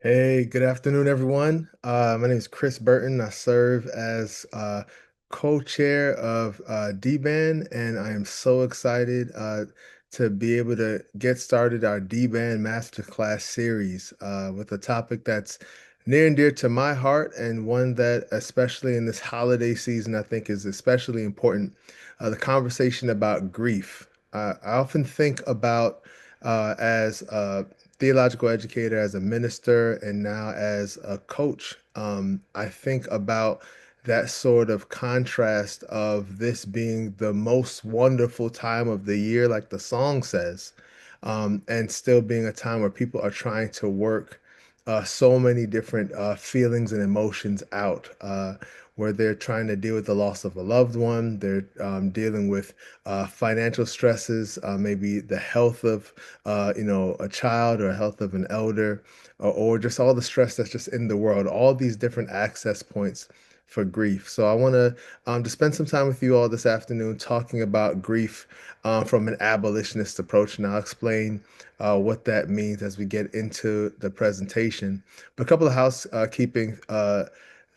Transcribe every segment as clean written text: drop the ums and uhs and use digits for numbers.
Hey, good afternoon, everyone. My name is Chris Burton. I serve as co-chair of DBAN, and I am so excited to be able to get started our DBAN Masterclass series with a topic that's near and dear to my heart, and one that, especially in this holiday season, I think is especially important. The conversation about grief. I often think about as theological educator, as a minister, and now as a coach, I think about that sort of contrast of this being the most wonderful time of the year, like the song says, and still being a time where people are trying to work so many different feelings and emotions out. Where they're trying to deal with the loss of a loved one, they're dealing with financial stresses, maybe the health of a child or health of an elder, or just all the stress that's just in the world, all these different access points for grief. So I want to spend some time with you all this afternoon talking about grief from an abolitionist approach, and I'll explain what that means as we get into the presentation. But a couple of housekeeping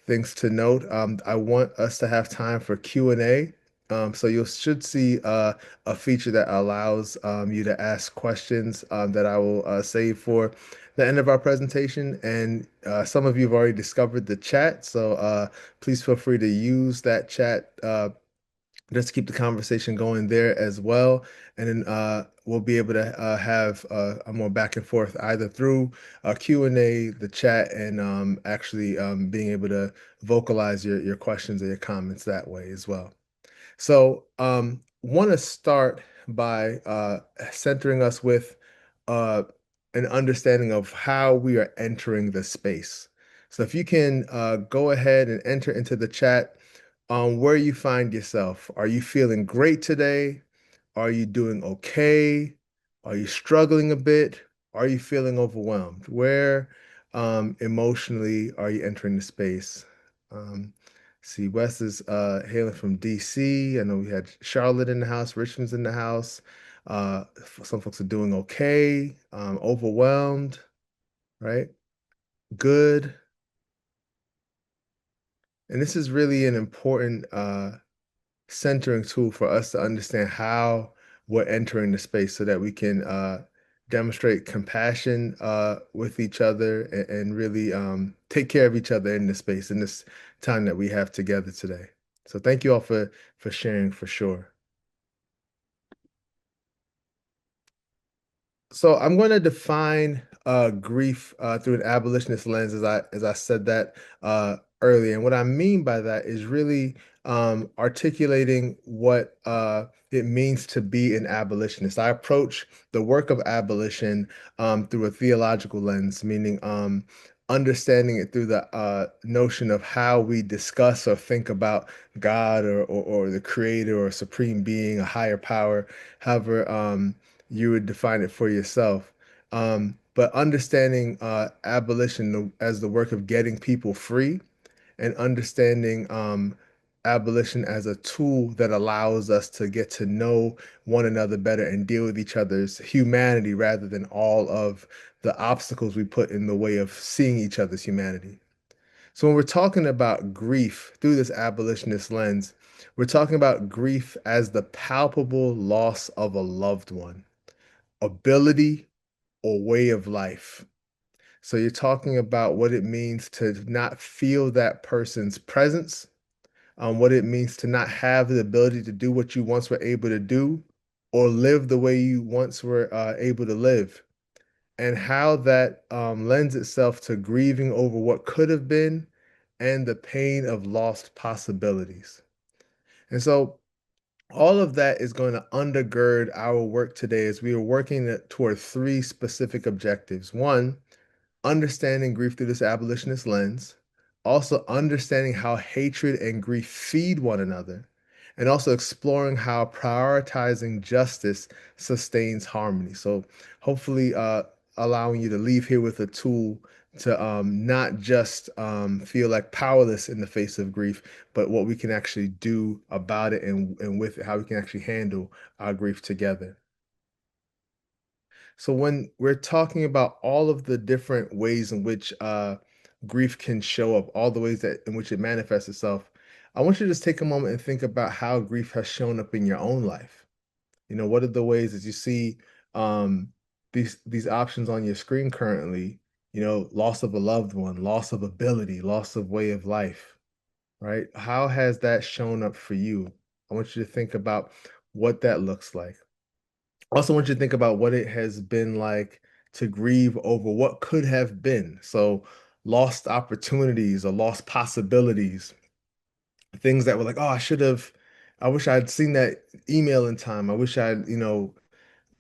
things to note. I want us to have time for Q&A. So you should see a feature that allows you to ask questions that I will save for the end of our presentation. And some of you have already discovered the chat, so please feel free to use that chat just to keep the conversation going there as well. And then we'll be able to have a more back and forth either through Q&A, the chat, and actually being able to vocalize your questions or your comments that way as well. So, want to start by centering us with uh, an understanding of how we are entering the space. So, if you can go ahead and enter into the chat where you find yourself. Are you feeling great today? Are you doing okay? Are you struggling a bit? Are you feeling overwhelmed? Where emotionally are you entering the space? See, Wes is hailing from DC. I know we had Charlotte in the house, Richmond's in the house. Some folks are doing okay, overwhelmed, right? Good. And this is really an important centering tool for us to understand how we're entering the space so that we can demonstrate compassion with each other and really take care of each other in this space in this time that we have together today. So thank you all for sharing for sure. So I'm going to define grief through an abolitionist lens, as I said that earlier. And what I mean by that is really articulating what it means to be an abolitionist. I approach the work of abolition through a theological lens, meaning understanding it through the notion of how we discuss or think about God or the creator or supreme being, a higher power, however. You would define it for yourself. But understanding abolition as the work of getting people free and understanding abolition as a tool that allows us to get to know one another better and deal with each other's humanity rather than all of the obstacles we put in the way of seeing each other's humanity. So when we're talking about grief through this abolitionist lens, we're talking about grief as the palpable loss of a loved one, ability, or way of life. So you're talking about what it means to not feel that person's presence, what it means to not have the ability to do what you once were able to do, or live the way you once were able to live, and how that lends itself to grieving over what could have been and the pain of lost possibilities. And so all of that is going to undergird our work today as we are working toward three specific objectives. One, understanding grief through this abolitionist lens, also understanding how hatred and grief feed one another, and also exploring how prioritizing justice sustains harmony. So, hopefully, allowing you to leave here with a tool to not just feel like powerless in the face of grief, but what we can actually do about it and with it, how we can actually handle our grief together. So when we're talking about all of the different ways in which grief can show up, all the ways that in which it manifests itself, I want you to just take a moment and think about how grief has shown up in your own life. What are the ways that you see um, these options on your screen currently? Loss of a loved one, loss of ability, loss of way of life, right? How has that shown up for you? I want you to think about what that looks like. I also want you to think about what it has been like to grieve over what could have been. So, lost opportunities or lost possibilities, things that were like, oh, I wish I'd seen that email in time. I wish I'd,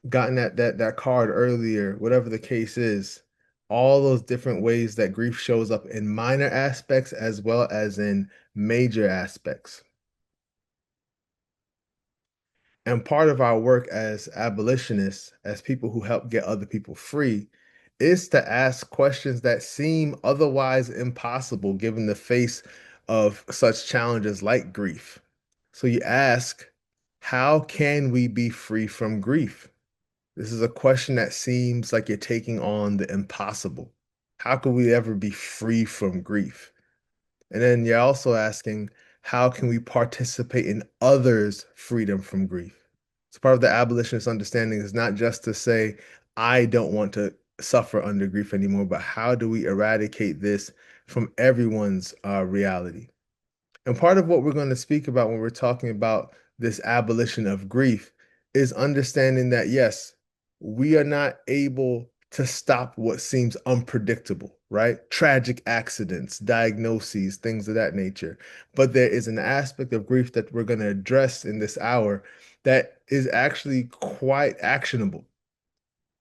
gotten that card earlier, whatever the case is. All those different ways that grief shows up in minor aspects as well as in major aspects. And part of our work as abolitionists, as people who help get other people free, is to ask questions that seem otherwise impossible given the face of such challenges like grief. So you ask, how can we be free from grief? This is a question that seems like you're taking on the impossible. How could we ever be free from grief? And then you're also asking, how can we participate in others' freedom from grief? So part of the abolitionist understanding is not just to say, I don't want to suffer under grief anymore, but how do we eradicate this from everyone's reality? And part of what we're going to speak about when we're talking about this abolition of grief is understanding that, yes, we are not able to stop what seems unpredictable, right? Tragic accidents, diagnoses, things of that nature. But there is an aspect of grief that we're going to address in this hour that is actually quite actionable.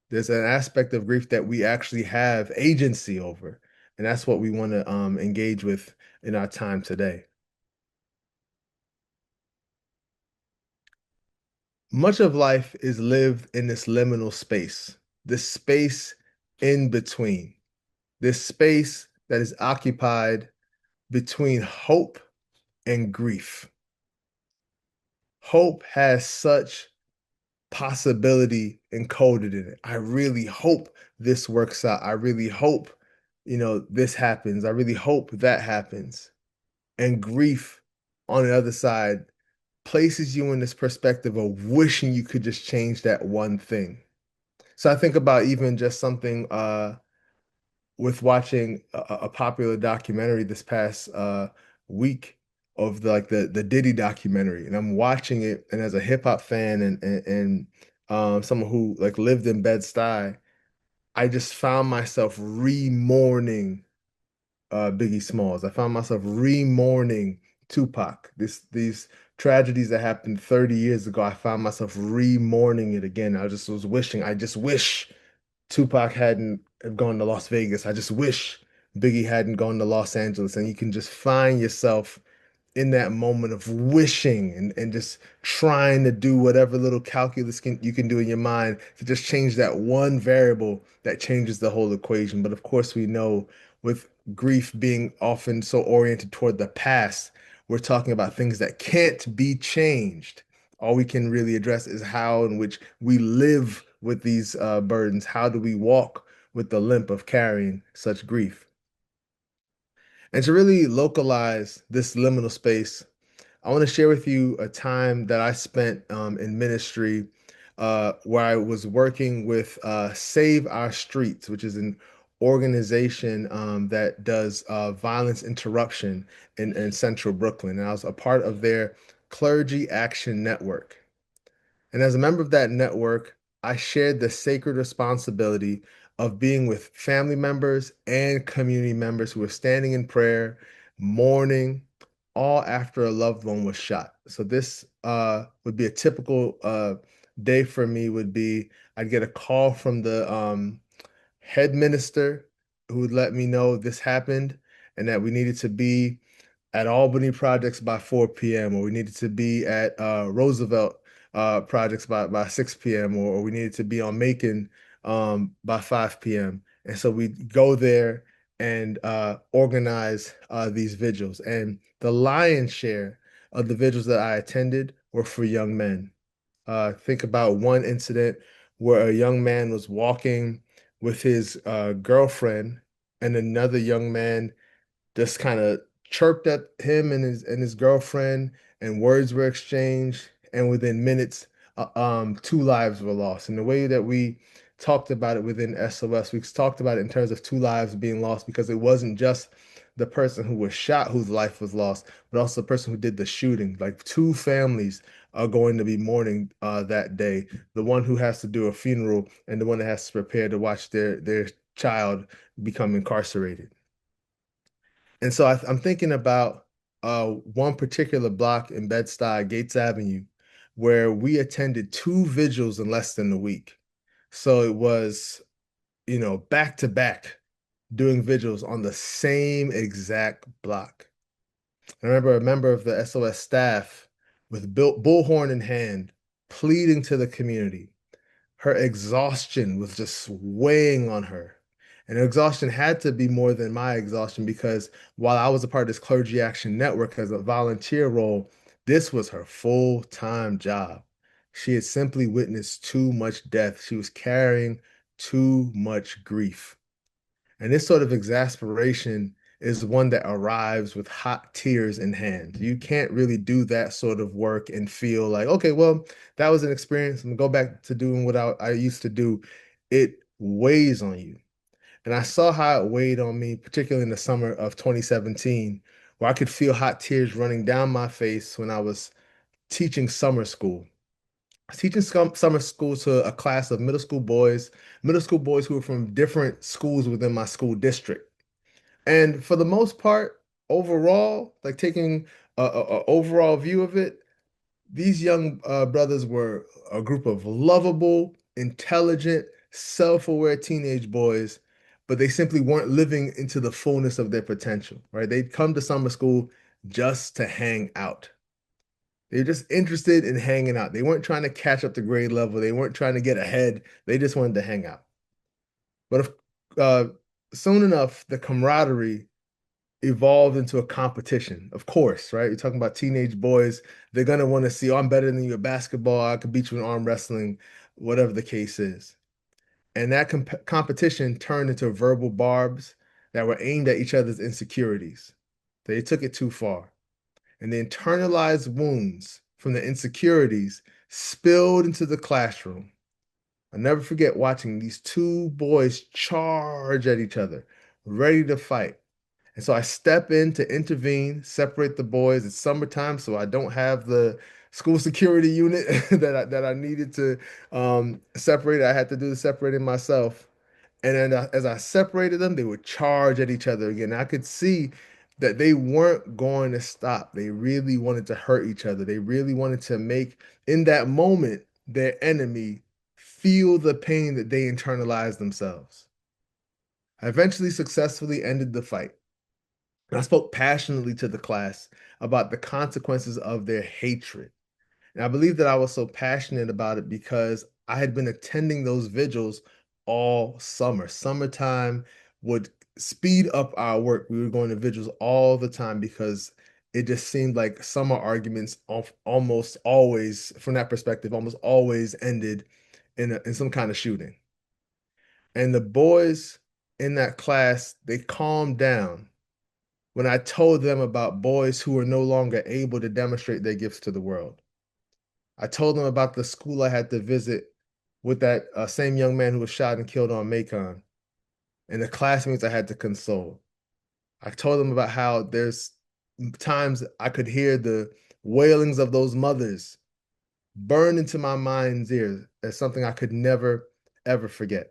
There's an aspect of grief that we actually have agency over. And that's what we want to engage with in our time today. Much of life is lived in this liminal space, this space in between, this space that is occupied between hope and grief. Hope has such possibility encoded in it. I really hope this works out. I really hope, this happens. I really hope that happens. And grief on the other side places you in this perspective of wishing you could just change that one thing. So I think about even just something with watching a popular documentary this past week of the Diddy documentary, and I'm watching it, and as a hip hop fan and someone who like lived in Bed-Stuy, I just found myself re-mourning Biggie Smalls. I found myself re-mourning Tupac. These tragedies that happened 30 years ago, I found myself re-mourning it again. I just wish Tupac hadn't gone to Las Vegas. I just wish Biggie hadn't gone to Los Angeles. And you can just find yourself in that moment of wishing and just trying to do whatever little calculus you can do in your mind to just change that one variable that changes the whole equation. But of course, we know with grief being often so oriented toward the past, we're talking about things that can't be changed. All we can really address is how in which we live with these burdens. How do we walk with the limp of carrying such grief? And to really localize this liminal space, I want to share with you a time that I spent in ministry where I was working with Save Our Streets, which is an organization that does violence interruption in central Brooklyn. And I was a part of their Clergy Action Network. And as a member of that network, I shared the sacred responsibility of being with family members and community members who were standing in prayer, mourning, all after a loved one was shot. So this would be a typical day for me would be I'd get a call from the head minister who would let me know this happened and that we needed to be at Albany Projects by 4 p.m. or we needed to be at Roosevelt Projects by 6 p.m. Or we needed to be on Macon by 5 p.m. And so we'd go there and organize these vigils. And the lion's share of the vigils that I attended were for young men. Think about one incident where a young man was walking with his girlfriend, and another young man just kind of chirped at him and his girlfriend, and words were exchanged, and within minutes, two lives were lost. And the way that we talked about it within SOS, we talked about it in terms of two lives being lost because it wasn't just the person who was shot whose life was lost, but also the person who did the shooting. Like two families are going to be mourning that day. The one who has to do a funeral and the one that has to prepare to watch their child become incarcerated. And so I'm thinking about one particular block in Bed-Stuy, Gates Avenue, where we attended two vigils in less than a week. So it was, back to back doing vigils on the same exact block. I remember a member of the SOS staff with bullhorn in hand, pleading to the community. Her exhaustion was just weighing on her. And her exhaustion had to be more than my exhaustion because while I was a part of this Clergy Action Network as a volunteer role, this was her full-time job. She had simply witnessed too much death. She was carrying too much grief. And this sort of exasperation is one that arrives with hot tears in hand. You can't really do that sort of work and feel like, okay, well, that was an experience. I'm gonna go back to doing what I used to do. It weighs on you. And I saw how it weighed on me, particularly in the summer of 2017, where I could feel hot tears running down my face when I was teaching summer school. I was teaching summer school to a class of middle school boys who were from different schools within my school district. And for the most part, overall, like taking a overall view of it, these young brothers were a group of lovable, intelligent, self-aware teenage boys, but they simply weren't living into the fullness of their potential, right? They'd come to summer school just to hang out. They were just interested in hanging out. They weren't trying to catch up to grade level. They weren't trying to get ahead. They just wanted to hang out. But if, uh, soon enough, the camaraderie evolved into a competition. Of course, right? You're talking about teenage boys. They're gonna want to see, oh, I'm better than you at basketball. I could beat you in arm wrestling, whatever the case is. And that competition turned into verbal barbs that were aimed at each other's insecurities. They took it too far. And the internalized wounds from the insecurities spilled into the classroom. I'll never forget watching these two boys charge at each other, ready to fight. And so I step in to intervene, separate the boys. It's summertime, so I don't have the school security unit that I needed to separate. I had to do the separating myself. And then as I separated them, they would charge at each other again. I could see that they weren't going to stop. They really wanted to hurt each other. They really wanted to make, in that moment, their enemy feel the pain that they internalized themselves. I eventually successfully ended the fight. And I spoke passionately to the class about the consequences of their hatred. And I believe that I was so passionate about it because I had been attending those vigils all summer. Summertime would speed up our work. We were going to vigils all the time because it just seemed like summer arguments almost always, from that perspective, almost always ended in some kind of shooting. And the boys in that class, they calmed down when I told them about boys who were no longer able to demonstrate their gifts to the world. I told them about the school I had to visit with that same young man who was shot and killed on Macon and the classmates I had to console. I told them about how there's times I could hear the wailings of those mothers burn into my mind's ears as something I could never, ever forget.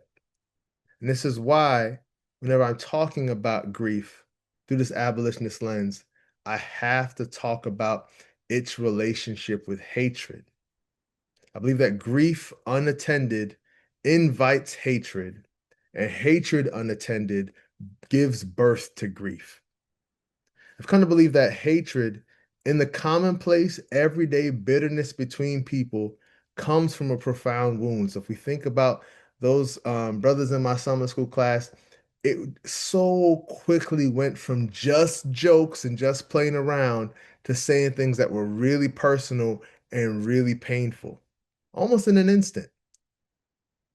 And this is why, whenever I'm talking about grief through this abolitionist lens, I have to talk about its relationship with hatred. I believe that grief unattended invites hatred, and hatred unattended gives birth to grief. I've come to believe that hatred in the commonplace, everyday bitterness between people comes from a profound wound. So if we think about those brothers in my summer school class, it so quickly went from just jokes and just playing around to saying things that were really personal and really painful, almost in an instant.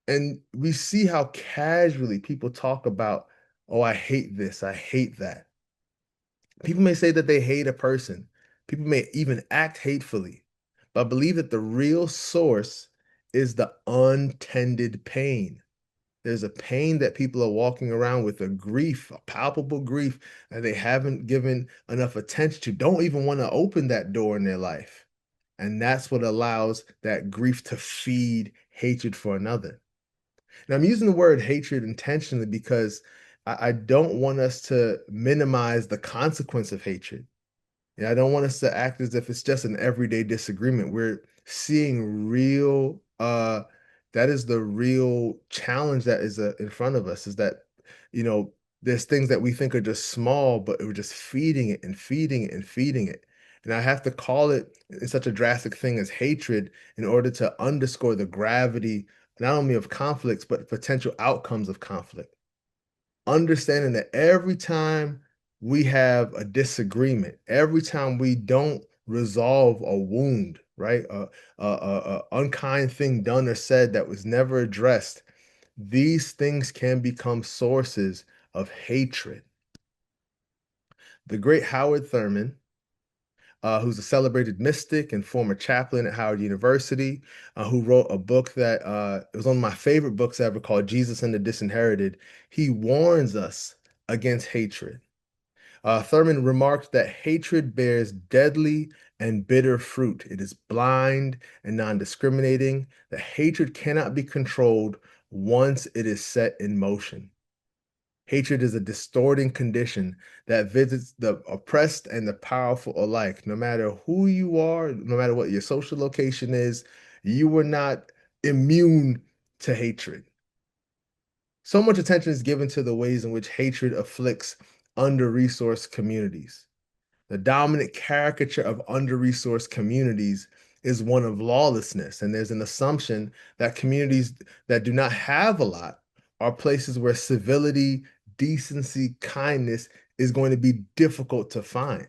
And we see how casually people talk about, oh, I hate this, I hate that. People may say that they hate a person. People may even act hatefully, but I believe that the real source is the untended pain. There's a pain that people are walking around with, a grief, a palpable grief that they haven't given enough attention to, don't even want to open that door in their life. And that's what allows that grief to feed hatred for another. And I'm using the word hatred intentionally because I don't want us to minimize the consequence of hatred. Yeah, I don't want us to act as if it's just an everyday disagreement. We're seeing real, that is the real challenge that is in front of us is that, you know, there's things that we think are just small, but we're just feeding it and feeding it and feeding it. And I have to call it in such a drastic thing as hatred in order to underscore the gravity, not only of conflicts, but potential outcomes of conflict, understanding that every time we have a disagreement, every time we don't resolve a wound, right? A unkind thing done or said that was never addressed, these things can become sources of hatred. The great Howard Thurman, who's a celebrated mystic and former chaplain at Howard University, who wrote a book that it was one of my favorite books ever called Jesus and the Disinherited. He warns us against hatred. Thurman remarked that hatred bears deadly and bitter fruit. It is blind and non-discriminating. That hatred cannot be controlled once it is set in motion. Hatred is a distorting condition that visits the oppressed and the powerful alike. No matter who you are, no matter what your social location is, you are not immune to hatred. So much attention is given to the ways in which hatred afflicts under-resourced communities. The dominant caricature of under-resourced communities is one of lawlessness, and there's an assumption that communities that do not have a lot are places where civility, decency, kindness is going to be difficult to find.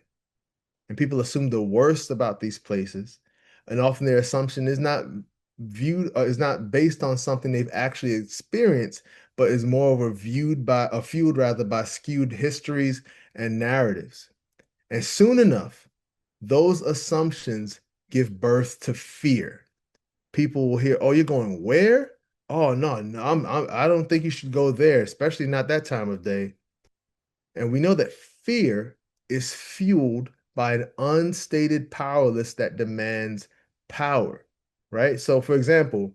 And people assume the worst about these places, and often their assumption is not is not based on something they've actually experienced, but is more of a fueled rather by skewed histories and narratives. And soon enough, those assumptions give birth to fear. People will hear, "Oh, you're going where? Oh, no, no, I don't think you should go there, especially not that time of day." And we know that fear is fueled by an unstated powerless that demands power, right? So, for example,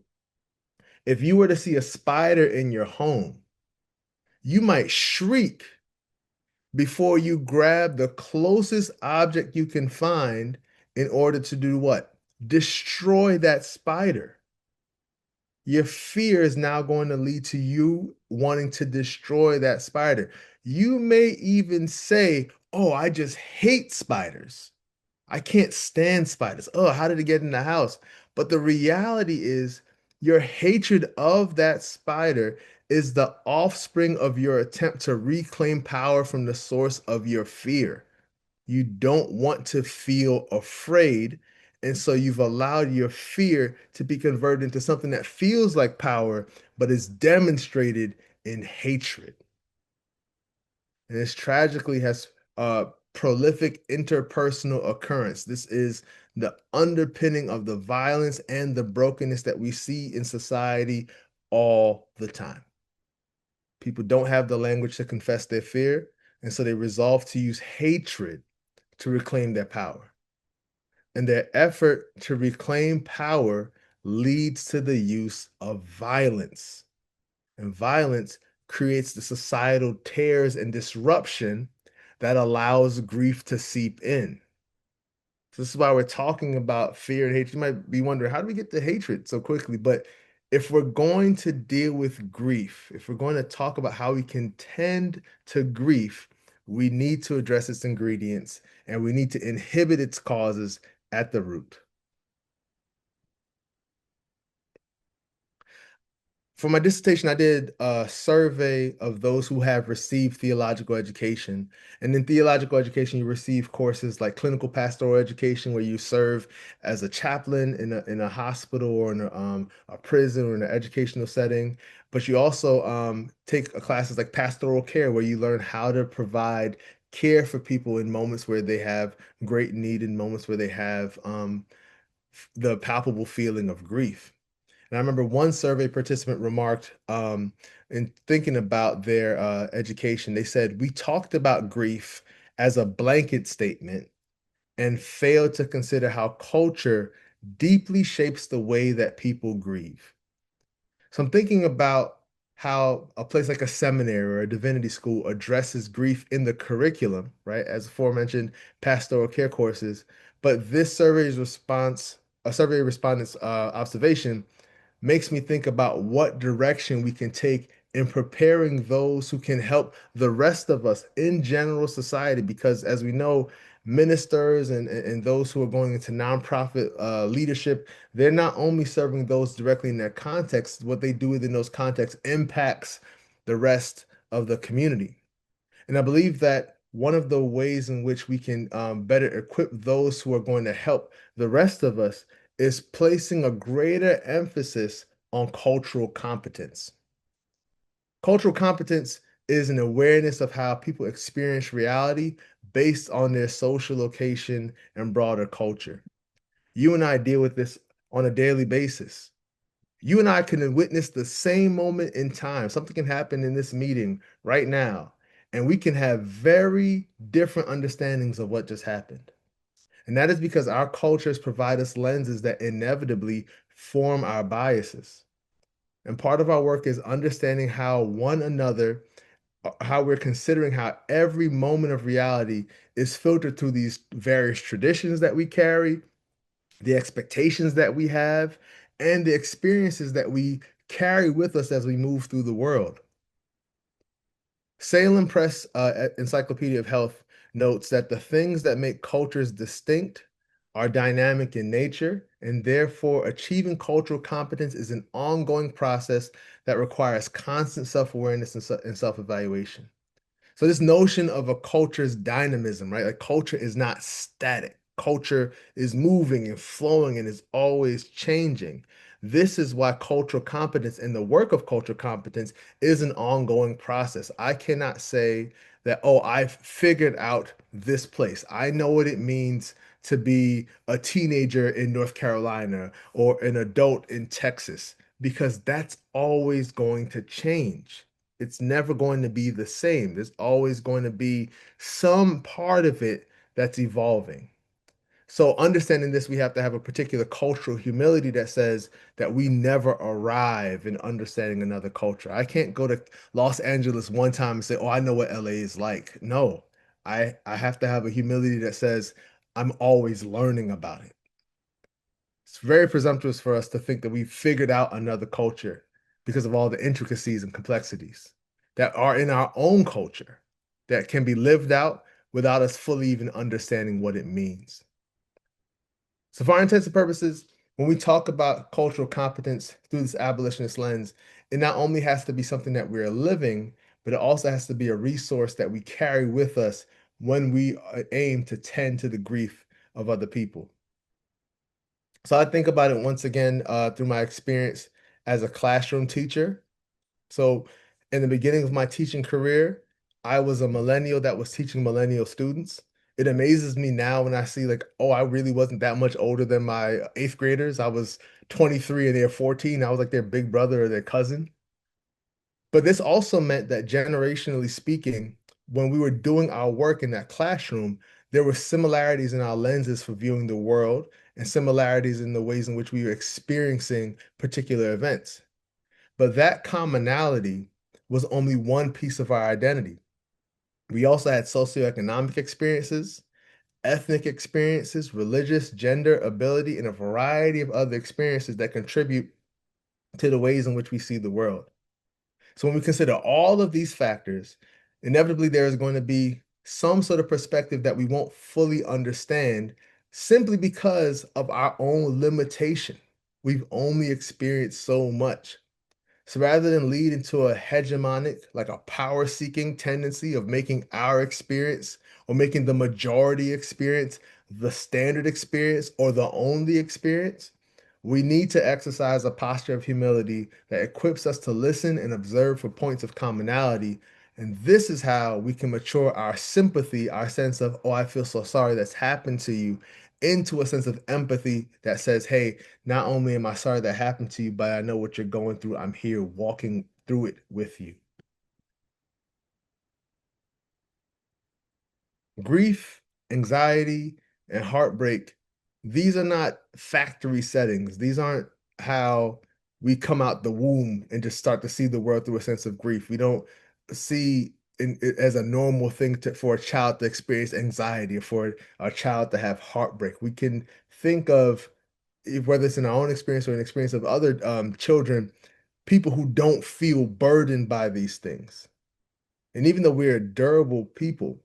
if you were to see a spider in your home, you might shriek before you grab the closest object you can find in order to do what? Destroy that spider. Your fear is now going to lead to you wanting to destroy that spider. You may even say, "Oh, I just hate spiders. I can't stand spiders. Oh, how did it get in the house?" But the reality is, your hatred of that spider is the offspring of your attempt to reclaim power from the source of your fear. You don't want to feel afraid. And so you've allowed your fear to be converted into something that feels like power, but is demonstrated in hatred. And this tragically has a prolific interpersonal occurrence. This is the underpinning of the violence and the brokenness that we see in society all the time. People don't have the language to confess their fear, and so they resolve to use hatred to reclaim their power. And their effort to reclaim power leads to the use of violence. And violence creates the societal tears and disruption that allows grief to seep in. So this is why we're talking about fear and hatred. You might be wondering, how do we get to hatred so quickly? But if we're going to deal with grief, if we're going to talk about how we can tend to grief, we need to address its ingredients and we need to inhibit its causes at the root. For my dissertation, I did a survey of those who have received theological education. And in theological education, you receive courses like clinical pastoral education, where you serve as a chaplain in a hospital or in a prison or in an educational setting. But you also take classes like pastoral care, where you learn how to provide care for people in moments where they have great need, in moments where they have the palpable feeling of grief. And I remember one survey participant remarked, in thinking about their education, they said, "We talked about grief as a blanket statement and failed to consider how culture deeply shapes the way that people grieve." So I'm thinking about how a place like a seminary or a divinity school addresses grief in the curriculum, right? As aforementioned, pastoral care courses. But this survey's response, a survey respondent's observation, makes me think about what direction we can take in preparing those who can help the rest of us in general society. Because as we know, ministers and those who are going into nonprofit leadership, they're not only serving those directly in their context, what they do within those contexts impacts the rest of the community. And I believe that one of the ways in which we can better equip those who are going to help the rest of us is placing a greater emphasis on cultural competence. Cultural competence is an awareness of how people experience reality based on their social location and broader culture. You and I deal with this on a daily basis. You and I can witness the same moment in time. Something can happen in this meeting right now, and we can have very different understandings of what just happened. And that is because our cultures provide us lenses that inevitably form our biases. And part of our work is understanding how one another, how we're considering how every moment of reality is filtered through these various traditions that we carry, the expectations that we have, and the experiences that we carry with us as we move through the world. Salem Press Encyclopedia of Health notes that the things that make cultures distinct are dynamic in nature, and therefore achieving cultural competence is an ongoing process that requires constant self-awareness and self-evaluation. So this notion of a culture's dynamism, right? Like culture is not static. Culture is moving and flowing and is always changing. This is why cultural competence and the work of cultural competence is an ongoing process. I cannot say that, oh, I've figured out this place. I know what it means to be a teenager in North Carolina or an adult in Texas, because that's always going to change. It's never going to be the same. There's always going to be some part of it that's evolving. So, understanding this, we have to have a particular cultural humility that says that we never arrive in understanding another culture. I can't go to Los Angeles one time and say, "Oh, I know what LA is like." No, I have to have a humility that says I'm always learning about it. It's very presumptuous for us to think that we've figured out another culture because of all the intricacies and complexities that are in our own culture that can be lived out without us fully even understanding what it means. So, for our intents and purposes, when we talk about cultural competence through this abolitionist lens, it not only has to be something that we're living, but it also has to be a resource that we carry with us when we aim to tend to the grief of other people. So I think about it once again through my experience as a classroom teacher. So in the beginning of my teaching career, I was a millennial that was teaching millennial students. It amazes me now when I see like, oh, I really wasn't that much older than my eighth graders. I was 23 and they're 14. I was like their big brother or their cousin. But this also meant that generationally speaking, when we were doing our work in that classroom, there were similarities in our lenses for viewing the world and similarities in the ways in which we were experiencing particular events. But that commonality was only one piece of our identity. We also had socioeconomic experiences, ethnic experiences, religious, gender, ability, and a variety of other experiences that contribute to the ways in which we see the world. So when we consider all of these factors, inevitably there is going to be some sort of perspective that we won't fully understand simply because of our own limitation. We've only experienced so much. So rather than lead into a hegemonic, like a power seeking tendency of making our experience or making the majority experience the standard experience or the only experience, we need to exercise a posture of humility that equips us to listen and observe for points of commonality. And this is how we can mature our sympathy, our sense of, oh, I feel so sorry that's happened to you, into a sense of empathy that says, hey, not only am I sorry that happened to you, but I know what you're going through. I'm here walking through it with you. Grief, anxiety, and heartbreak, these are not factory settings. These aren't how we come out the womb and just start to see the world through a sense of grief. We don't see it as a normal thing for a child to experience anxiety or for a child to have heartbreak. We can think of, whether it's in our own experience or an experience of other children, people who don't feel burdened by these things. And even though we're durable people,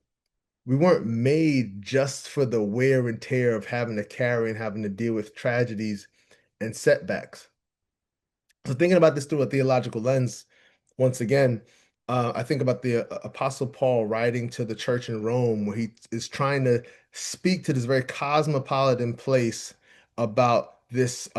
we weren't made just for the wear and tear of having to carry and having to deal with tragedies and setbacks. So thinking about this through a theological lens, once again, I think about the Apostle Paul writing to the church in Rome, where he is trying to speak to this very cosmopolitan place about this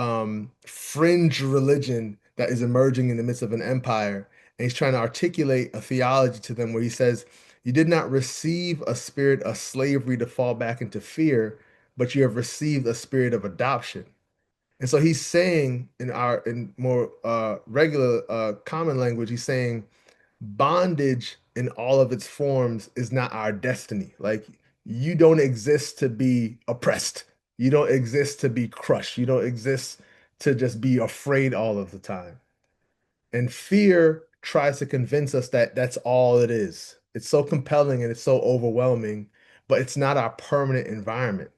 fringe religion that is emerging in the midst of an empire. And he's trying to articulate a theology to them where he says, you did not receive a spirit of slavery to fall back into fear, but you have received a spirit of adoption. And so he's saying in more regular common language, he's saying bondage in all of its forms is not our destiny. Like you don't exist to be oppressed. You don't exist to be crushed. You don't exist to just be afraid all of the time. And fear tries to convince us that that's all it is. It's so compelling and it's so overwhelming, but it's not our permanent environment.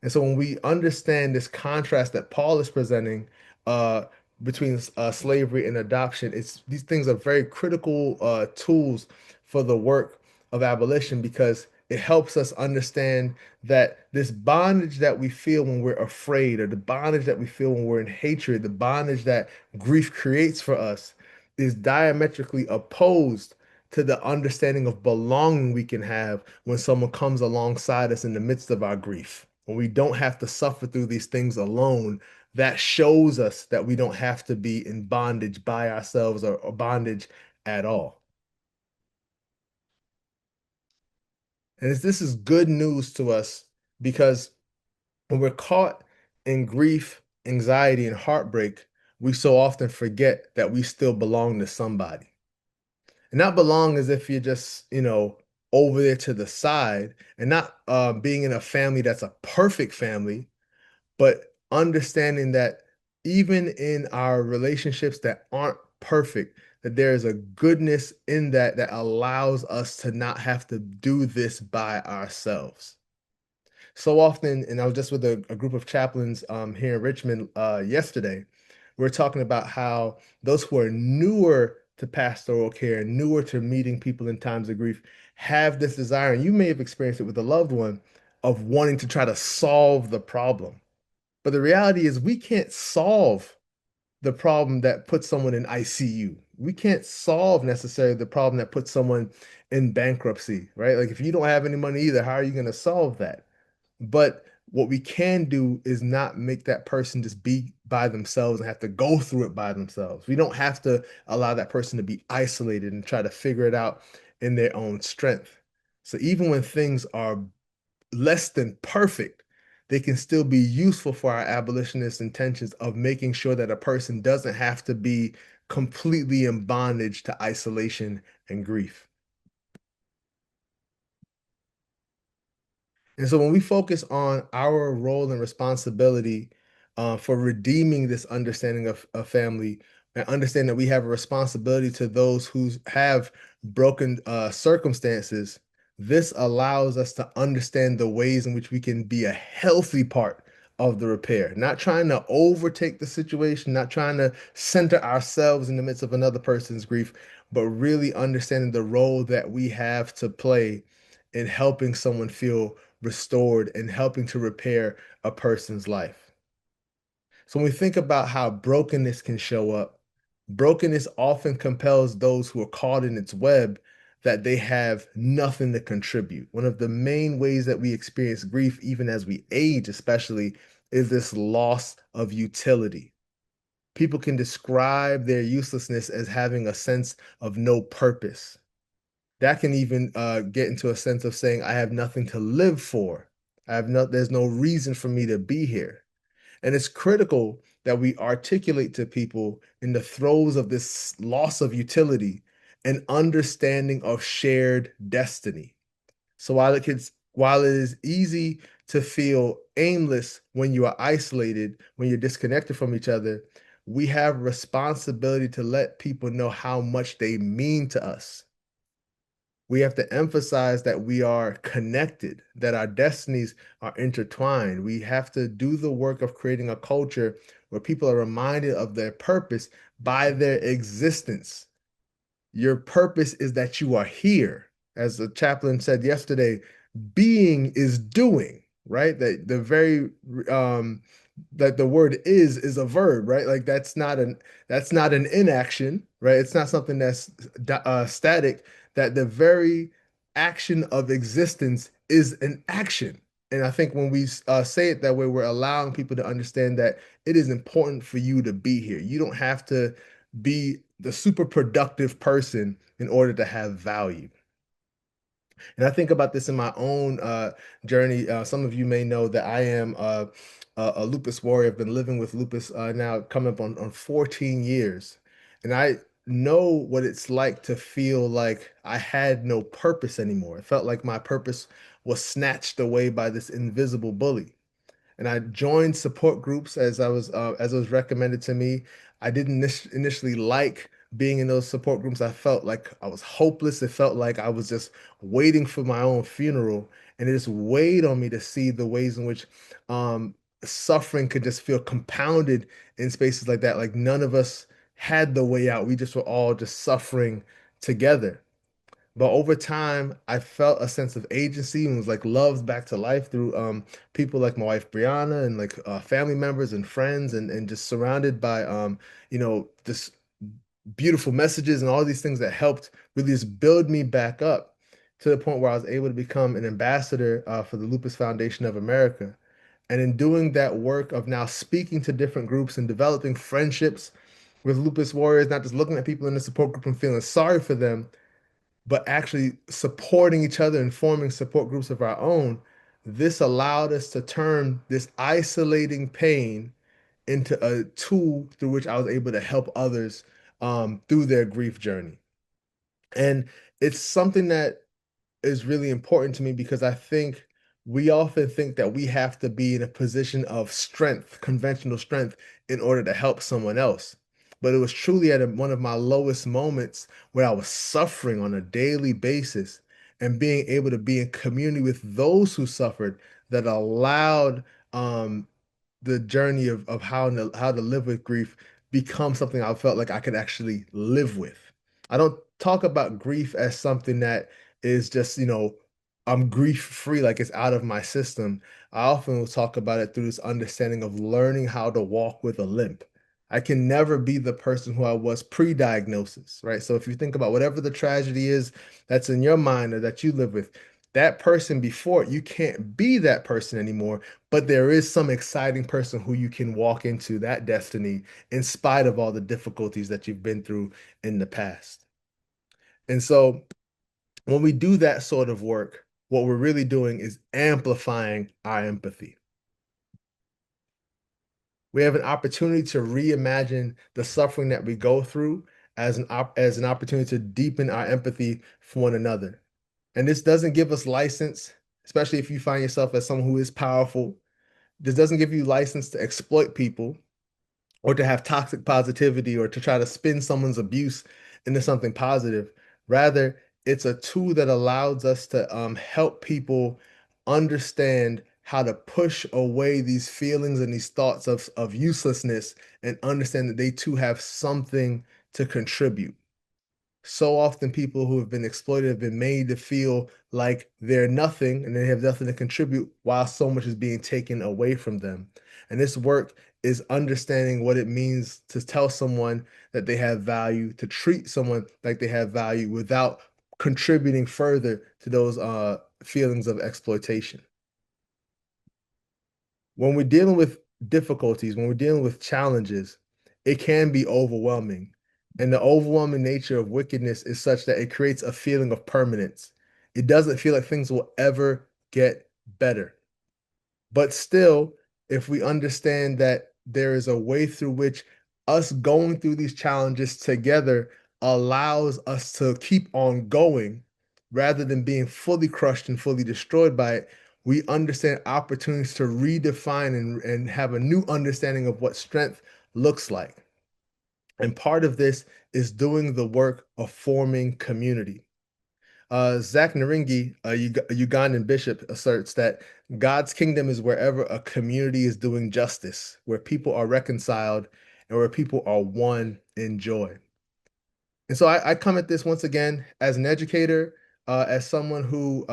And so when we understand this contrast that Paul is presenting uh, between slavery and adoption, it's these things are very critical tools for the work of abolition because it helps us understand that this bondage that we feel when we're afraid, or the bondage that we feel when we're in hatred, the bondage that grief creates for us, is diametrically opposed to the understanding of belonging we can have when someone comes alongside us in the midst of our grief. When we don't have to suffer through these things alone, that shows us that we don't have to be in bondage by ourselves or bondage at all. And this is good news to us because when we're caught in grief, anxiety, and heartbreak, we so often forget that we still belong to somebody. And not belong as if you're just, over there to the side, and not being in a family that's a perfect family, but understanding that even in our relationships that aren't perfect, that there is a goodness in that that allows us to not have to do this by ourselves. So often, and I was just with a group of chaplains here in Richmond yesterday, we're talking about how those who are newer to pastoral care, newer to meeting people in times of grief, have this desire, and you may have experienced it with a loved one, of wanting to try to solve the problem. But the reality is, we can't solve the problem that puts someone in ICU. We can't solve necessarily the problem that puts someone in bankruptcy, right? Like if you don't have any money either, how are you going to solve that? But what we can do is not make that person just be by themselves and have to go through it by themselves. We don't have to allow that person to be isolated and try to figure it out in their own strength. So even when things are less than perfect, they can still be useful for our abolitionist intentions of making sure that a person doesn't have to be completely in bondage to isolation and grief. And so when we focus on our role and responsibility for redeeming this understanding of family and understand that we have a responsibility to those who have broken circumstances, this allows us to understand the ways in which we can be a healthy part of the repair, not trying to overtake the situation, not trying to center ourselves in the midst of another person's grief, but really understanding the role that we have to play in helping someone feel restored and helping to repair a person's life. So when we think about how brokenness can show up, Brokenness often compels those who are caught in its web that they have nothing to contribute. One of the main ways that we experience grief, even as we age, especially, is this loss of utility. People can describe their uselessness as having a sense of no purpose. That can even get into a sense of saying, I have nothing to live for. There's no reason for me to be here. And it's critical that we articulate to people in the throes of this loss of utility an understanding of shared destiny. So while it is easy to feel aimless when you are isolated, when you're disconnected from each other, we have responsibility to let people know how much they mean to us. We have to emphasize that we are connected, that our destinies are intertwined. We have to do the work of creating a culture where people are reminded of their purpose by their existence. Your purpose is that you are here. As the chaplain said yesterday, being is doing, right? Um that the word is a verb, right? Like that's not an inaction, right? It's not something that's static. That the very action of existence is an action. And I think when we say it that way, we're allowing people to understand that it is important for you to be here. You don't have to be the super productive person in order to have value. And I think about this in my own journey. Some of you may know that I am a lupus warrior. I've been living with lupus now coming up on 14 years. And I know what it's like to feel like I had no purpose anymore. It felt like my purpose was snatched away by this invisible bully, and I joined support groups as it was recommended to me. I didn't initially like being in those support groups. I felt like I was hopeless. It felt like I was just waiting for my own funeral, and it just weighed on me to see the ways in which um, suffering could just feel compounded in spaces like that. Like none of us had the way out. We just were all just suffering together. But over time, I felt a sense of agency and was like loved back to life through people like my wife Brianna and like family members and friends and just surrounded by just beautiful messages and all these things that helped really just build me back up to the point where I was able to become an ambassador for the Lupus Foundation of America. And in doing that work of now speaking to different groups and developing friendships with lupus warriors, not just looking at people in the support group and feeling sorry for them, but actually supporting each other and forming support groups of our own, this allowed us to turn this isolating pain into a tool through which I was able to help others through their grief journey. And it's something that is really important to me because I think we often think that we have to be in a position of strength, conventional strength, in order to help someone else. But it was truly at one of my lowest moments where I was suffering on a daily basis and being able to be in community with those who suffered that allowed the journey of how to live with grief become something I felt like I could actually live with. I don't talk about grief as something that is just, I'm grief free, like it's out of my system. I often will talk about it through this understanding of learning how to walk with a limp. I can never be the person who I was pre-diagnosis, right? So if you think about whatever the tragedy is that's in your mind or that you live with, that person before, you can't be that person anymore, but there is some exciting person who you can walk into that destiny in spite of all the difficulties that you've been through in the past. And so when we do that sort of work, what we're really doing is amplifying our empathy. We have an opportunity to reimagine the suffering that we go through as an opportunity to deepen our empathy for one another. And this doesn't give us license, especially if you find yourself as someone who is powerful. This doesn't give you license to exploit people or to have toxic positivity or to try to spin someone's abuse into something positive. Rather, it's a tool that allows us to help people understand how to push away these feelings and these thoughts of uselessness and understand that they too have something to contribute. So often people who have been exploited have been made to feel like they're nothing and they have nothing to contribute while so much is being taken away from them. And this work is understanding what it means to tell someone that they have value, to treat someone like they have value without contributing further to those feelings of exploitation. When we're dealing with difficulties, when we're dealing with challenges, it can be overwhelming. And the overwhelming nature of wickedness is such that it creates a feeling of permanence. It doesn't feel like things will ever get better. But still, if we understand that there is a way through which us going through these challenges together allows us to keep on going rather than being fully crushed and fully destroyed by it, we understand opportunities to redefine and have a new understanding of what strength looks like. And part of this is doing the work of forming community. Zach Naringi, a Ugandan bishop, asserts that God's kingdom is wherever a community is doing justice, where people are reconciled, and where people are one in joy. And so I come at this once again as an educator, as someone who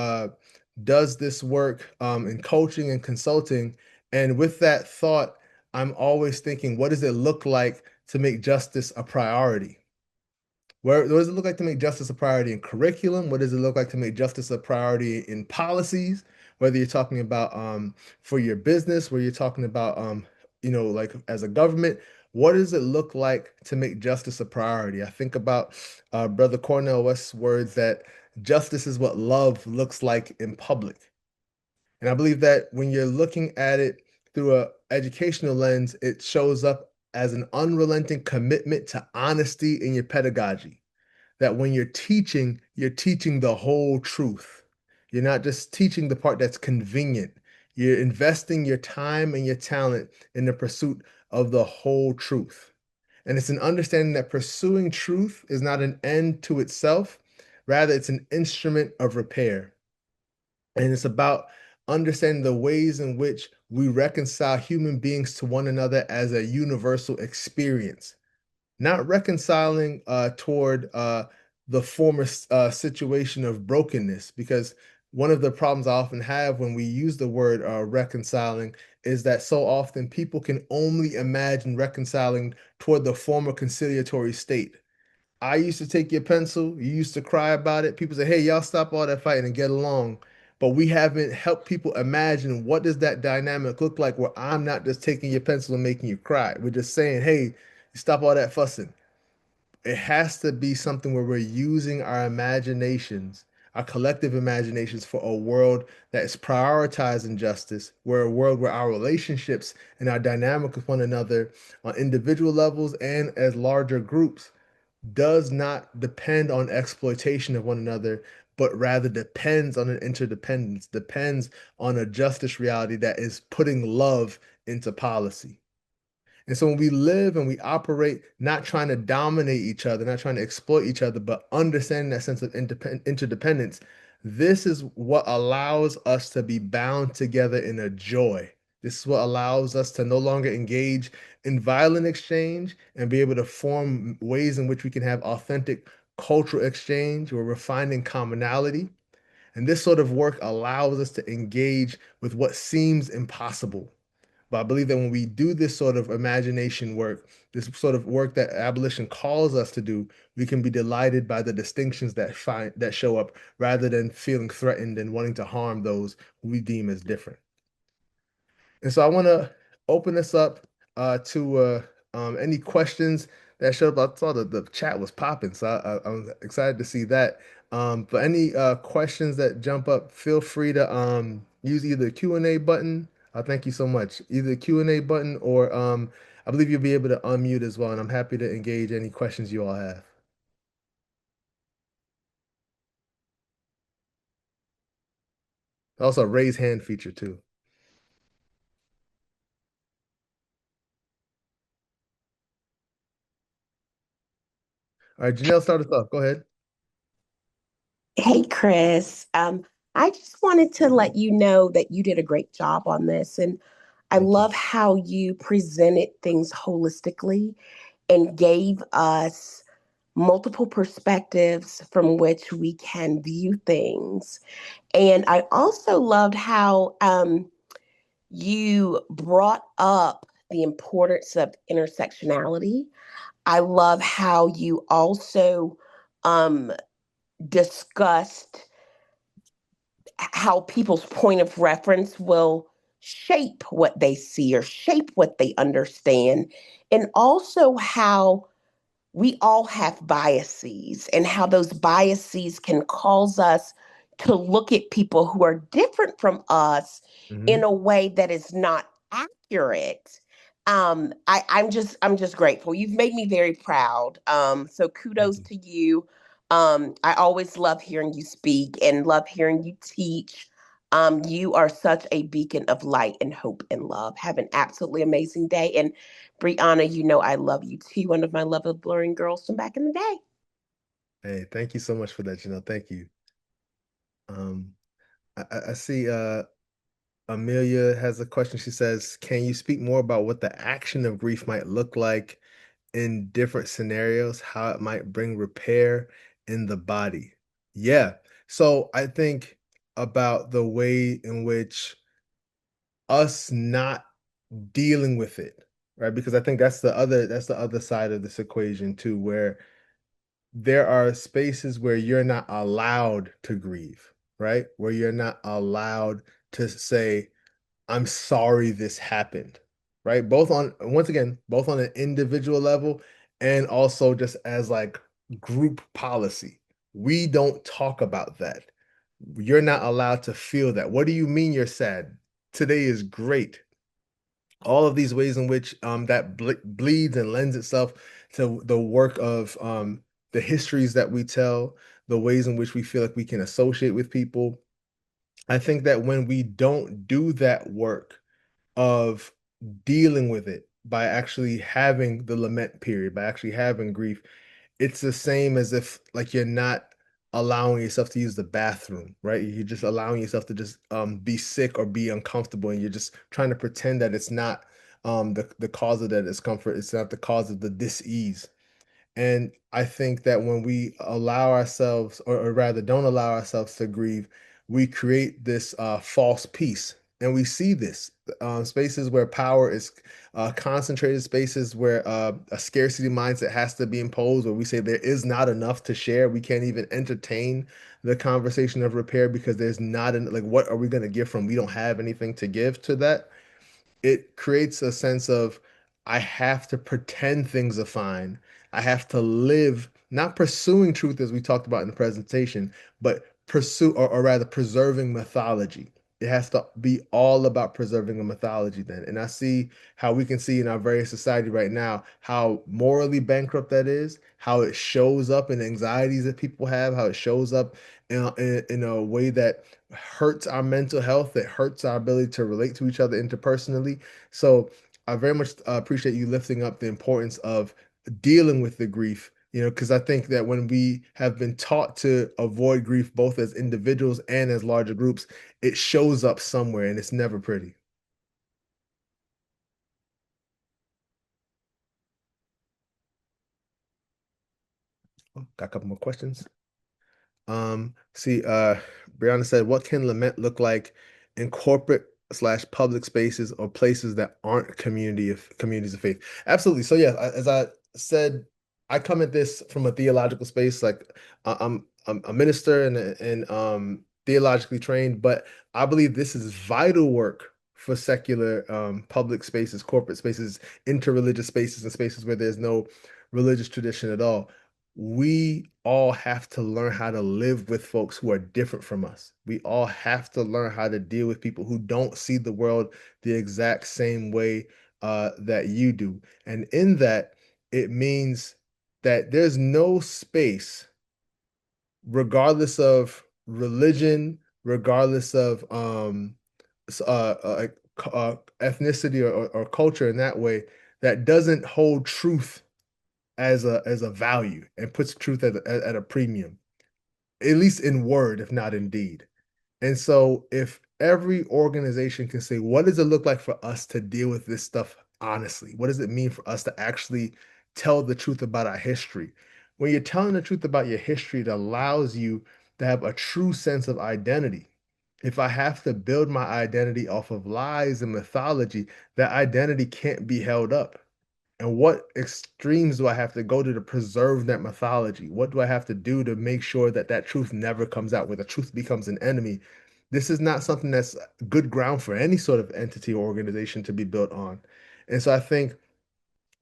does this work in coaching and consulting. And with that thought, I'm always thinking, what does it look like to make justice a priority? What does it look like to make justice a priority in curriculum? What does it look like to make justice a priority in policies? Whether you're talking about for your business, where you're talking about like as a government, what does it look like to make justice a priority? I think about Brother Cornel West's words that justice is what love looks like in public. And I believe that when you're looking at it through a educational lens, it shows up as an unrelenting commitment to honesty in your pedagogy. That when you're teaching the whole truth. You're not just teaching the part that's convenient. You're investing your time and your talent in the pursuit of the whole truth. And it's an understanding that pursuing truth is not an end to itself, rather, it's an instrument of repair. And it's about understanding the ways in which we reconcile human beings to one another as a universal experience, not reconciling toward the former situation of brokenness, because one of the problems I often have when we use the word reconciling is that so often people can only imagine reconciling toward the former conciliatory state. I used to take your pencil. You used to cry about it. People say, "Hey, y'all stop all that fighting and get along." But we haven't helped people imagine what does that dynamic look like where I'm not just taking your pencil and making you cry. We're just saying, "Hey, stop all that fussing." It has to be something where we're using our imaginations, our collective imaginations for a world that is prioritizing justice, where a world where our relationships and our dynamic with one another on individual levels and as larger groups does not depend on exploitation of one another, but rather depends on an interdependence, depends on a justice reality that is putting love into policy. And so when we live and we operate, not trying to dominate each other, not trying to exploit each other, but understanding that sense of interdependence, this is what allows us to be bound together in a joy. This is what allows us to no longer engage in violent exchange and be able to form ways in which we can have authentic cultural exchange where we're finding commonality. And this sort of work allows us to engage with what seems impossible. But I believe that when we do this sort of imagination work, this sort of work that abolition calls us to do, we can be delighted by the distinctions that show up rather than feeling threatened and wanting to harm those who we deem as different. And so I want to open this up to any questions that showed up. I saw that the chat was popping, so I'm excited to see that. But any questions that jump up, feel free to use either the Q&A button. Thank you so much. Either the Q&A button or I believe you'll be able to unmute as well, and I'm happy to engage any questions you all have. Also, raise hand feature too. All right, Janelle, start us off. Go ahead. Hey, Chris. I just wanted to let you know that you did a great job on this. And I Thank you. love how you presented things holistically and gave us multiple perspectives from which we can view things. And I also loved how you brought up the importance of intersectionality. I love how you also um, discussed how people's point of reference will shape what they see or shape what they understand, and also how we all have biases and how those biases can cause us to look at people who are different from us in Hmm. a way that is not accurate. I'm just grateful. You've made me very proud. So Thank kudos you. to you. I always love hearing you speak and love hearing you teach. You are such a beacon of light and hope and love. Have an absolutely amazing day. And Brianna, you know I love you too. One of my love of blurring girls from back in the day. Hey, thank you so much for that, Thank you. Um, I see Amelia has a question. She says, can you speak more about what the action of grief might look like in different scenarios, how it might bring repair in the body? Yeah. So I think about the way in which us not dealing with it, right? Because I think that's the other side of this equation too, where there are spaces where you're not allowed to grieve, right? Where you're not allowed to say, I'm sorry this happened, right? Both on, once again, both on an individual level and also just as like group policy. We don't talk about that. You're not allowed to feel that. What do you mean you're sad? Today is great. All of these ways in which that bleeds and lends itself to the work of the histories that we tell, the ways in which we feel like we can associate with people. I think that when we don't do that work of dealing with it by actually having the lament period, by actually having grief, it's the same as if like you're not allowing yourself to use the bathroom, right? You're just allowing yourself to just be sick or be uncomfortable, and you're just trying to pretend that it's not the cause of that discomfort, it's not the cause of the dis-ease. And I think that when we allow ourselves, or rather don't allow ourselves to grieve, we create this false peace. And we see this spaces where power is concentrated, spaces where a scarcity mindset has to be imposed, where we say there is not enough to share. We can't even entertain the conversation of repair because there's not like, what are we going to give from? We don't have anything to give to that. It creates a sense of I have to pretend things are fine. I have to live, not pursuing truth as we talked about in the presentation, but pursue, or rather preserving mythology. It has to be all about preserving a mythology then. And I see how we can see in our very society right now how morally bankrupt that is, how it shows up in anxieties that people have, how it shows up in a way that hurts our mental health, that hurts our ability to relate to each other interpersonally. So I very much appreciate you lifting up the importance of dealing with the grief, because I think that when we have been taught to avoid grief, both as individuals and as larger groups, it shows up somewhere and it's never pretty. Oh, got a couple more questions. See, Brianna said, what can lament look like in corporate slash public spaces or places that aren't communities of faith? Absolutely. So yeah, as I said, I come at this from a theological space. Like I'm a minister and theologically trained, but I believe this is vital work for secular public spaces, corporate spaces, interreligious spaces, and spaces where there's no religious tradition at all. We all have to learn how to live with folks who are different from us. We all have to learn how to deal with people who don't see the world the exact same way that you do. And in that, it means that there's no space, regardless of religion, regardless of ethnicity or culture in that way, that doesn't hold truth as a value and puts truth at a premium, at least in word, if not in deed. And so if every organization can say, what does it look like for us to deal with this stuff honestly? What does it mean for us to actually tell the truth about our history? When you're telling the truth about your history, it allows you to have a true sense of identity. if I have to build my identity off of lies and mythology, that identity can't be held up. And what extremes do I have to go to preserve that mythology? What do I have to do to make sure that that truth never comes out, where the truth becomes an enemy? This is not something that's good ground for any sort of entity or organization to be built on. And so I think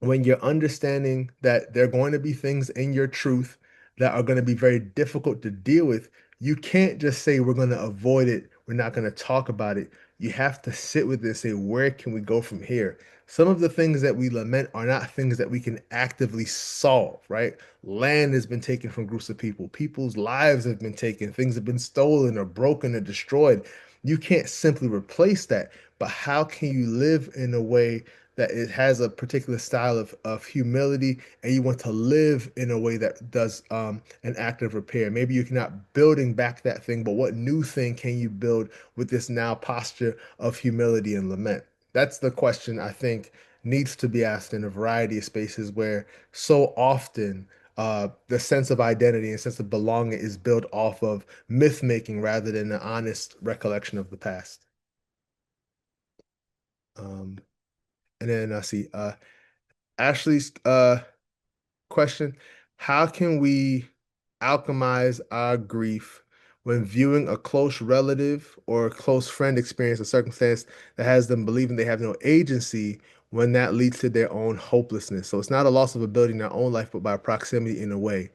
when you're understanding that there are going to be things in your truth that are going to be very difficult to deal with, you can't just say we're going to avoid it, we're not going to talk about it. You have to sit with it and say, where can we go from here? Some of the things that we lament are not things that we can actively solve, right? Land has been taken from groups of people, people's lives have been taken, things have been stolen or broken or destroyed. You can't simply replace that, but how can you live in a way that it has a particular style of humility, and you want to live in a way that does an act of repair? Maybe you're not building back that thing, but what new thing can you build with this now posture of humility and lament? That's the question I think needs to be asked in a variety of spaces where so often the sense of identity and sense of belonging is built off of myth making rather than an honest recollection of the past. Um, and then I see Ashley's question: how can we alchemize our grief when viewing a close relative or a close friend experience a circumstance that has them believing they have no agency when that leads to their own hopelessness? So it's not a loss of ability in their own life, but by proximity in a way.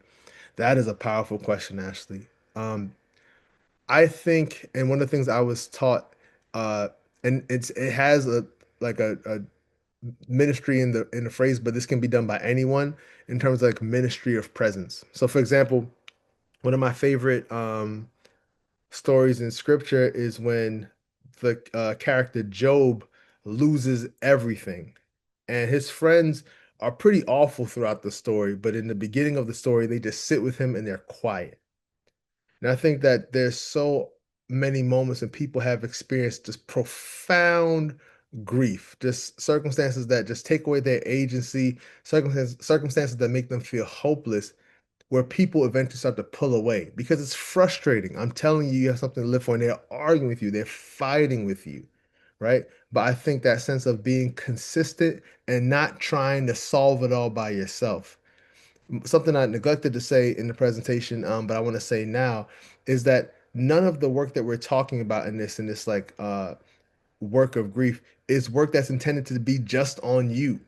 That is a powerful question, Ashley. Um, I think, and one of the things I was taught, uh, and it has a ministry in the phrase, but this can be done by anyone in terms of like ministry of presence. So, for example, one of my favorite stories in scripture is when the character Job loses everything, and his friends are pretty awful throughout the story, but in the beginning of the story, they just sit with him and they're quiet. And I think that there's so many moments when people have experienced just profound grief, just circumstances that just take away their agency, circumstances that make them feel hopeless, where people eventually start to pull away because it's frustrating. I'm telling you, you have something to live for, and they're arguing with you, they're fighting with you, right? But I think that sense of being consistent and not trying to solve it all by yourself, something I neglected to say in the presentation, but I want to say now, is that none of the work that we're talking about in this like work of grief is work that's intended to be just on you,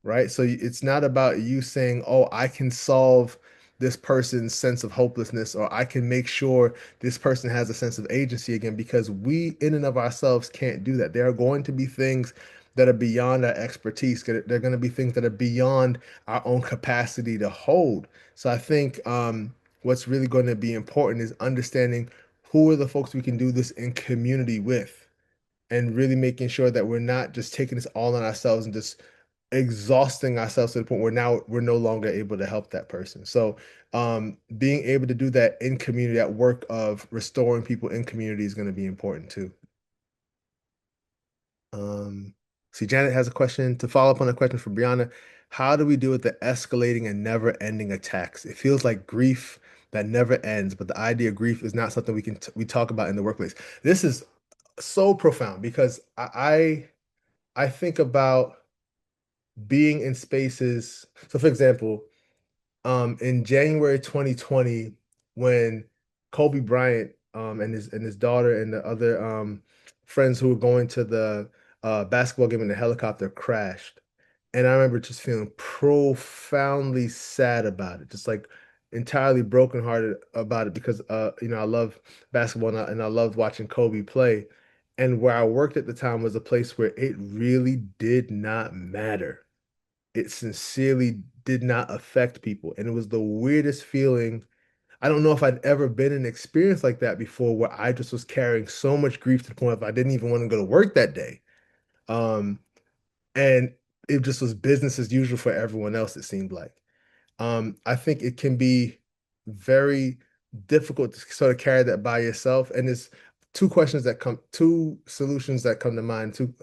right? So it's not about you saying, "Oh, I can solve this person's sense of hopelessness," or "I can make sure this person has a sense of agency again," because we, in and of ourselves, can't do that. There are going to be things that are beyond our expertise. There are going to be things that are beyond our own capacity to hold. So I think what's really going to be important is understanding who are the folks we can do this in community with, and really making sure that we're not just taking this all on ourselves and just exhausting ourselves to the point where now we're no longer able to help that person. So being able to do that in community, that work of restoring people in community is going to be important too. See, Janet has a question to follow up on a question from Brianna. How do we deal with the escalating and never-ending attacks? It feels like grief that never ends, but the idea of grief is not something we talk about in the workplace. This is so profound because I think about being in spaces. So, for example, in January 2020, when Kobe Bryant and his daughter and the other friends who were going to the basketball game in the helicopter crashed. And I remember just feeling profoundly sad about it, just like entirely brokenhearted about it because I love basketball and I loved watching Kobe play. And where I worked at the time was a place where it really did not matter. It sincerely did not affect people. And it was the weirdest feeling. I don't know if I'd ever been in an experience like that before where I just was carrying so much grief to the point of I didn't even want to go to work that day. Um, and it just was business as usual for everyone else, it seemed like. I think it can be very difficult to sort of carry that by yourself. And there's two solutions that come to mind, two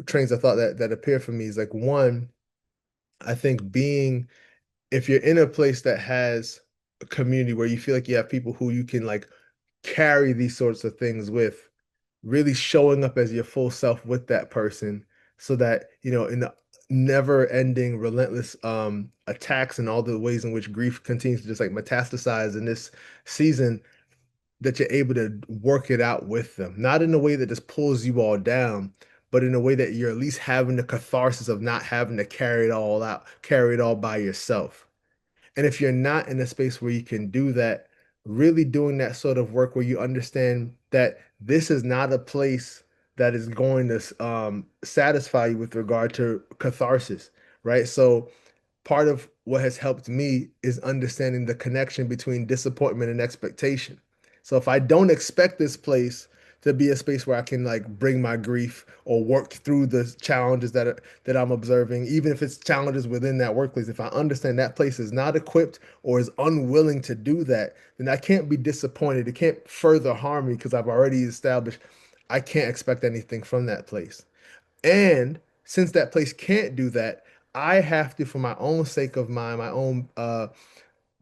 trains of thought that appear for me is like one, I think if you're in a place that has a community where you feel like you have people who you can like carry these sorts of things with, really showing up as your full self with that person so that, in the never ending, relentless attacks and all the ways in which grief continues to just like metastasize in this season, that you're able to work it out with them, not in a way that just pulls you all down, but in a way that you're at least having the catharsis of not having to carry it all out, carry it all by yourself. And if you're not in a space where you can do that, really doing that sort of work where you understand that this is not a place that is going to satisfy you with regard to catharsis, right? So part of what has helped me is understanding the connection between disappointment and expectation. So if I don't expect this place to be a space where I can like bring my grief or work through the challenges that I'm observing, even if it's challenges within that workplace, if I understand that place is not equipped or is unwilling to do that, then I can't be disappointed. It can't further harm me because I've already established I can't expect anything from that place. And since that place can't do that, I have to, for my own sake of my own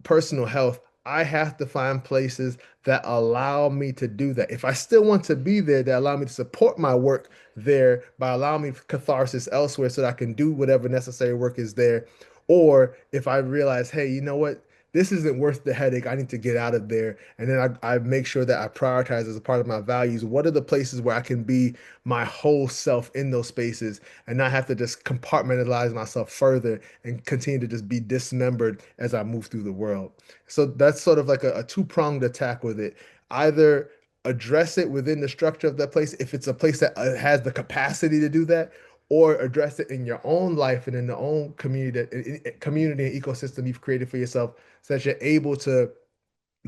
personal health, I have to find places that allow me to do that. If I still want to be there, that allow me to support my work there by allowing me catharsis elsewhere so that I can do whatever necessary work is there. Or if I realize, hey, you know what? This isn't worth the headache. I need to get out of there. And then I make sure that I prioritize as a part of my values. What are the places where I can be my whole self in those spaces and not have to just compartmentalize myself further and continue to just be dismembered as I move through the world? So that's sort of like a two-pronged attack with it. Either address it within the structure of that place, if it's a place that has the capacity to do that, or address it in your own life and in the own community and ecosystem you've created for yourself, so that you're able to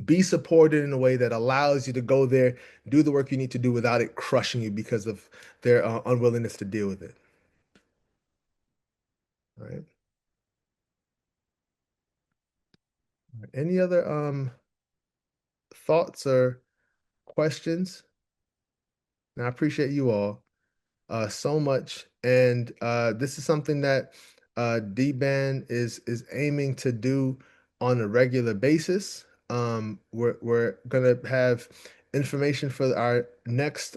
be supported in a way that allows you to go there, do the work you need to do without it crushing you because of their unwillingness to deal with it. All right. Any other thoughts or questions? And I appreciate you all so much. And this is something that DBAN is aiming to do on a regular basis. We're gonna have information for our next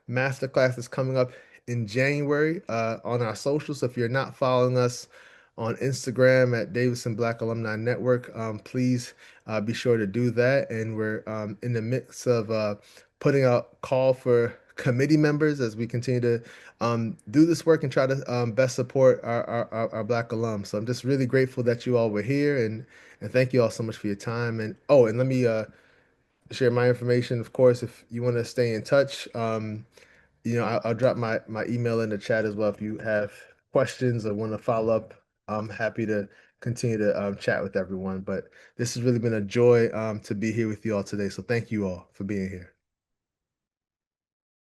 master class that's coming up in January on our socials. So if you're not following us on Instagram at Davidson Black Alumni Network, please be sure to do that. And we're in the midst of putting out a call for committee members as we continue to do this work and try to best support our Black alums. So I'm just really grateful that you all were here, and thank you all so much for your time. And oh, and let me share my information. Of course, if you want to stay in touch, I'll drop my email in the chat as well. If you have questions or want to follow up, I'm happy to continue to chat with everyone. But this has really been a joy to be here with you all today. So thank you all for being here.